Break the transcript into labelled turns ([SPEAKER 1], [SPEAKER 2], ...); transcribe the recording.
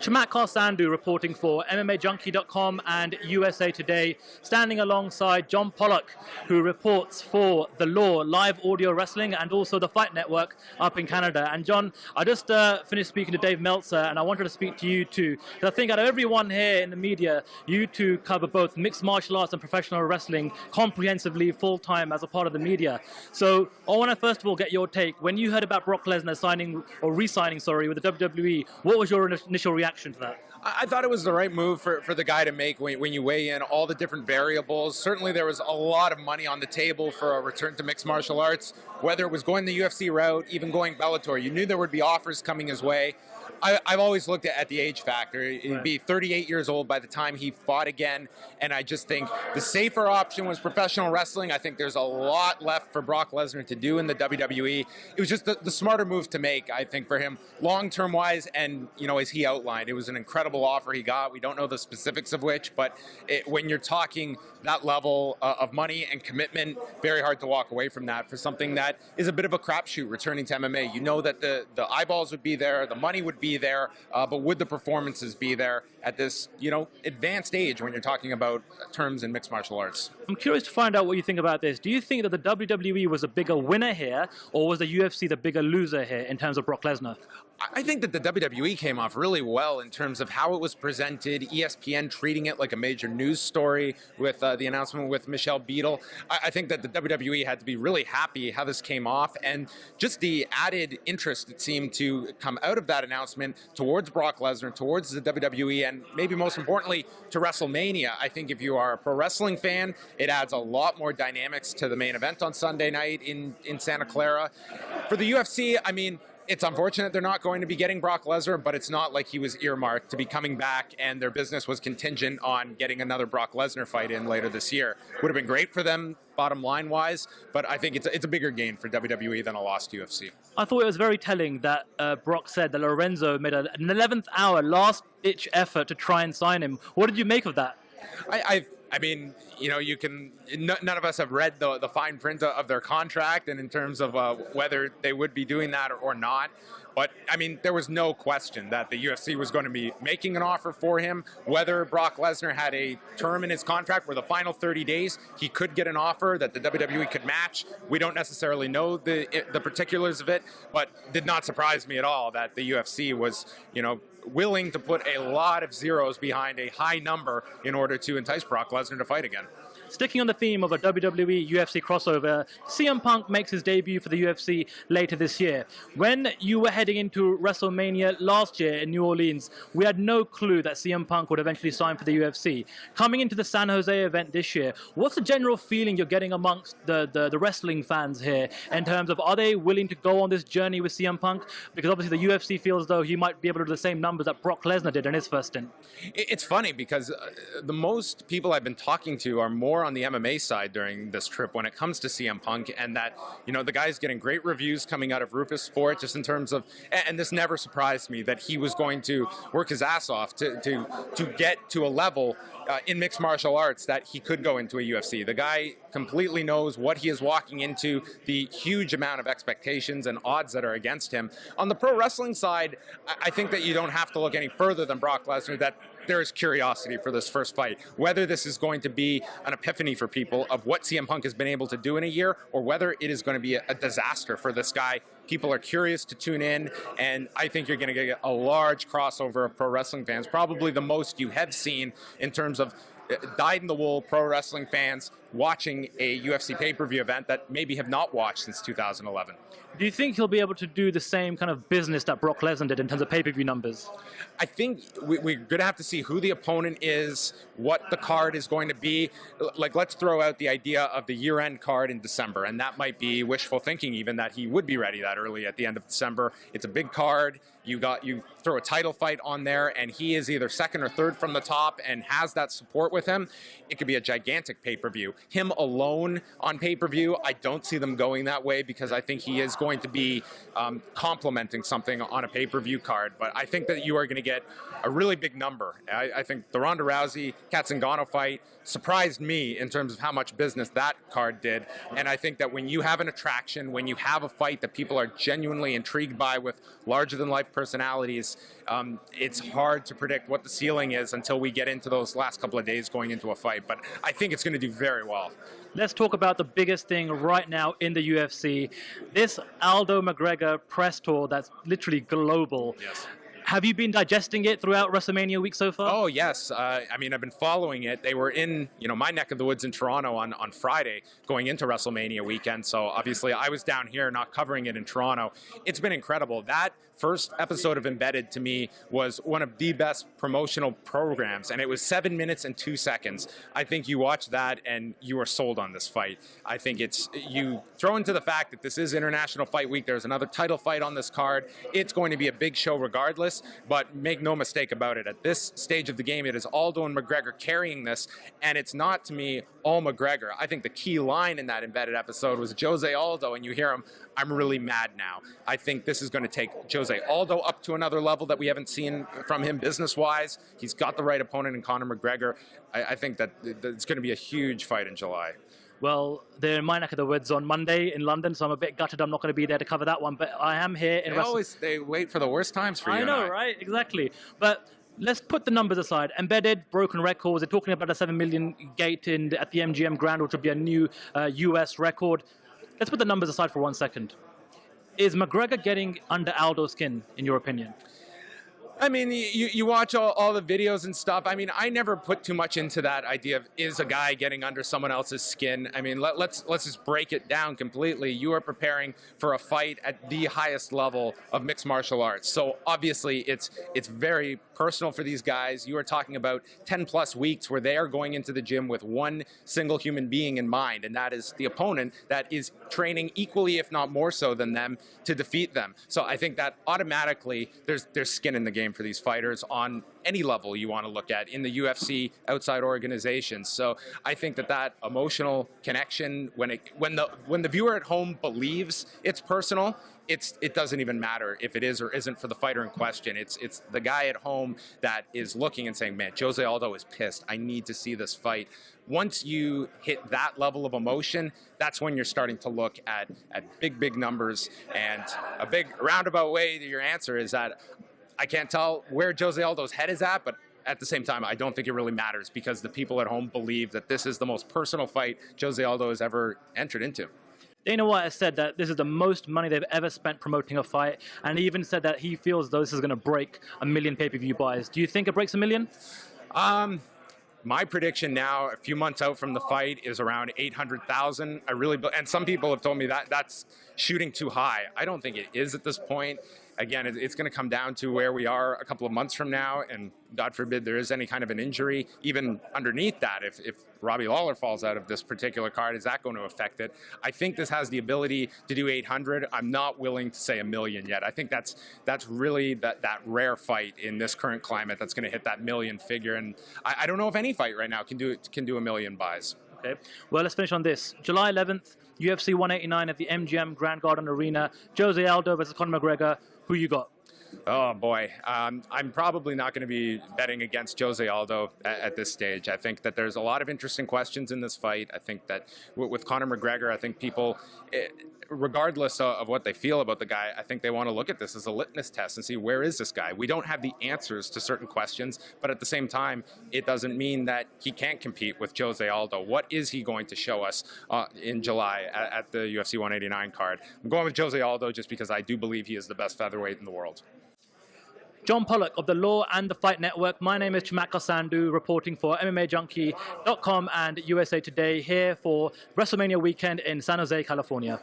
[SPEAKER 1] Shamakar Sandhu reporting for MMAJunkie.com and USA Today, standing alongside John Pollock, who reports for The Law, live audio wrestling, and also the Fight Network up in Canada. And John, I just finished speaking to Dave Meltzer, and I wanted to speak to you too. Because I think out of everyone here in the media, you two cover both mixed martial arts and professional wrestling comprehensively, full-time as a part of the media. So I want to first of all get your take. When you heard about Brock Lesnar signing, or re-signing, with the WWE, what was your initial reaction to that?
[SPEAKER 2] I thought it was the right move for the guy to make when you weigh in all the different variables. Certainly there was a lot of money on the table for a return to mixed martial arts, whether it was going the UFC route, even going Bellator. You knew there would be offers coming his way. I've always looked at the age factor. He'd be 38 years old by the time he fought again, and I just think the safer option was professional wrestling. I think there's a lot left for Brock Lesnar to do in the WWE. It was just the smarter move to make, I think, for him, long-term wise, and, as he outlined, it was an incredible offer he got. We don't know the specifics of which, but when you're talking that level of money and commitment, very hard to walk away from that for something that is a bit of a crapshoot returning to MMA. You know that the eyeballs would be there, the money would be there, but would the performances be there at this, advanced age when you're talking about terms in mixed martial arts?
[SPEAKER 1] I'm curious to find out what you think about this. Do you think that the WWE was a bigger winner here, or was the UFC the bigger loser here in terms of Brock Lesnar?
[SPEAKER 2] I think that the WWE came off really well in terms of how it was presented, ESPN treating it like a major news story with the announcement with Michelle Beadle. I think that the WWE had to be really happy how this came off, and just the added interest that seemed to come out of that announcement towards Brock Lesnar, towards the WWE, and maybe most importantly to WrestleMania. I think if you are a pro wrestling fan, it adds a lot more dynamics to the main event on Sunday night in Santa Clara. For the UFC, it's unfortunate they're not going to be getting Brock Lesnar, but it's not like he was earmarked to be coming back and their business was contingent on getting another Brock Lesnar fight in later this year. Would have been great for them, bottom line wise, but I think it's a bigger gain for WWE than a lost UFC.
[SPEAKER 1] I thought it was very telling that Brock said that Lorenzo made an 11th hour last-ditch effort to try and sign him. What did you make of that?
[SPEAKER 2] None of us have read the fine print of their contract and in terms of whether they would be doing that or not. But, there was no question that the UFC was going to be making an offer for him. Whether Brock Lesnar had a term in his contract where the final 30 days he could get an offer that the WWE could match, we don't necessarily know the particulars of it, but did not surprise me at all that the UFC was, willing to put a lot of zeros behind a high number in order to entice Brock Lesnar to fight again.
[SPEAKER 1] Sticking on the theme of a WWE-UFC crossover, CM Punk makes his debut for the UFC later this year. When you were heading into WrestleMania last year in New Orleans, we had no clue that CM Punk would eventually sign for the UFC. Coming into the San Jose event this year, what's the general feeling you're getting amongst the wrestling fans here in terms of, are they willing to go on this journey with CM Punk? Because obviously the UFC feels as though he might be able to do the same numbers that Brock Lesnar did in his first stint.
[SPEAKER 2] It's funny because the most people I've been talking to are more on the MMA side during this trip when it comes to CM Punk, and that, the guy's getting great reviews coming out of Rufus Sport just in terms of, and this never surprised me, that he was going to work his ass off to get to a level in mixed martial arts that he could go into a UFC. The guy completely knows what he is walking into, the huge amount of expectations and odds that are against him. On the pro wrestling side, I think that you don't have to look any further than Brock Lesnar, that there is curiosity for this first fight. Whether this is going to be an epiphany for people of what CM Punk has been able to do in a year, or whether it is going to be a disaster for this guy, people are curious to tune in, and I think you're going to get a large crossover of pro wrestling fans, probably the most you have seen in terms of dyed-in-the-wool pro wrestling fans watching a UFC pay-per-view event that maybe have not watched since 2011.
[SPEAKER 1] Do you think he'll be able to do the same kind of business that Brock Lesnar did in terms of pay-per-view numbers?
[SPEAKER 2] I think we're going to have to see who the opponent is, what the card is going to be. Like, let's throw out the idea of the year-end card in December, and that might be wishful thinking even that he would be ready that early at the end of December. It's a big card. You throw a title fight on there, and he is either second or third from the top and has that support with him. It could be a gigantic pay-per-view. him alone on pay-per-view, I don't see them going that way because I think he is going to be complementing something on a pay-per-view card. But I think that you are going to get a really big number. I think the Ronda Rousey Katzengano fight surprised me in terms of how much business that card did. And I think that when you have an attraction, when you have a fight that people are genuinely intrigued by with larger-than-life personalities, it's hard to predict what the ceiling is until we get into those last couple of days going into a fight. But I think it's going to do very well.
[SPEAKER 1] Let's talk about the biggest thing right now in the UFC. This Aldo McGregor press tour that's literally global.
[SPEAKER 2] Yes.
[SPEAKER 1] Have you been digesting it throughout WrestleMania week so far?
[SPEAKER 2] Oh, yes. I mean, I've been following it. They were in, my neck of the woods in Toronto on Friday going into WrestleMania weekend. So obviously I was down here not covering it in Toronto. It's been incredible. That first episode of Embedded to me was one of the best promotional programs, and it was 7 minutes and 2 seconds. I think you watch that and you are sold on this fight. I think you throw into the fact that this is International Fight Week. There's another title fight on this card. It's going to be a big show regardless, but make no mistake about it. At this stage of the game, it is Aldo and McGregor carrying this, and it's not, to me, all McGregor. I think the key line in that Embedded episode was Jose Aldo, and you hear him, "I'm really mad now." I think this is going to take Jose Aldo up to another level that we haven't seen from him business-wise. He's got the right opponent in Conor McGregor. I think that it's going to be a huge fight in July.
[SPEAKER 1] Well, they're in my neck of the woods on Monday in London, so I'm a bit gutted I'm not going to be there to cover that one. But I am here in
[SPEAKER 2] They wait for the worst times for you.
[SPEAKER 1] I know, right? Exactly. But let's put the numbers aside. Embedded, broken records. They're talking about a 7 million gate at the MGM Grand, which will be a new US record. Let's put the numbers aside for 1 second. Is McGregor getting under Aldo's skin, in your opinion?
[SPEAKER 2] I mean, you watch all the videos and stuff. I mean, I never put too much into that idea of is a guy getting under someone else's skin. I mean, let's just break it down completely. You are preparing for a fight at the highest level of mixed martial arts. So obviously it's very personal for these guys. You are talking about 10 plus weeks where they are going into the gym with one single human being in mind, and that is the opponent that is training equally, if not more so than them, to defeat them. So I think that automatically there's skin in the game for these fighters on any level you want to look at in the UFC, outside organizations. So I think that emotional connection, when the viewer at home believes it's personal, it doesn't even matter if it is or isn't for the fighter in question. It's the guy at home that is looking and saying, man, Jose Aldo is pissed. I need to see this fight. Once you hit that level of emotion, that's when you're starting to look at big numbers. And a big roundabout way to your answer is that I can't tell where Jose Aldo's head is at, but at the same time, I don't think it really matters because the people at home believe that this is the most personal fight Jose Aldo has ever entered into.
[SPEAKER 1] Dana White has said that this is the most money they've ever spent promoting a fight, and he even said that he feels though this is going to break 1 million pay-per-view buys. Do you think it breaks 1 million?
[SPEAKER 2] My prediction now, a few months out from the fight, is around 800,000. And some people have told me that that's shooting too high. I don't think it is at this point. Again, it's going to come down to where we are a couple of months from now, and God forbid there is any kind of an injury. Even underneath that, if Robbie Lawler falls out of this particular card, is that going to affect it? I think this has the ability to do 800. I'm not willing to say 1 million yet. I think that's really that rare fight in this current climate that's going to hit that 1 million figure. And I don't know if any fight right now can do 1 million buys.
[SPEAKER 1] Okay. Well, let's finish on this. July 11th, UFC 189 at the MGM Grand Garden Arena. Jose Aldo versus Conor McGregor. Who you got?
[SPEAKER 2] Oh, boy. I'm probably not going to be betting against Jose Aldo at this stage. I think that there's a lot of interesting questions in this fight. I think that with Conor McGregor, I think people, regardless of what they feel about the guy, I think they want to look at this as a litmus test and see, where is this guy? We don't have the answers to certain questions, but at the same time, it doesn't mean that he can't compete with Jose Aldo. What is he going to show us in July at the UFC 189 card? I'm going with Jose Aldo just because I do believe he is the best featherweight in the world.
[SPEAKER 1] John Pollock of the Law and the Fight Network. My name is Chimaka Sandhu, reporting for MMAJunkie.com and USA Today, here for WrestleMania weekend in San Jose, California.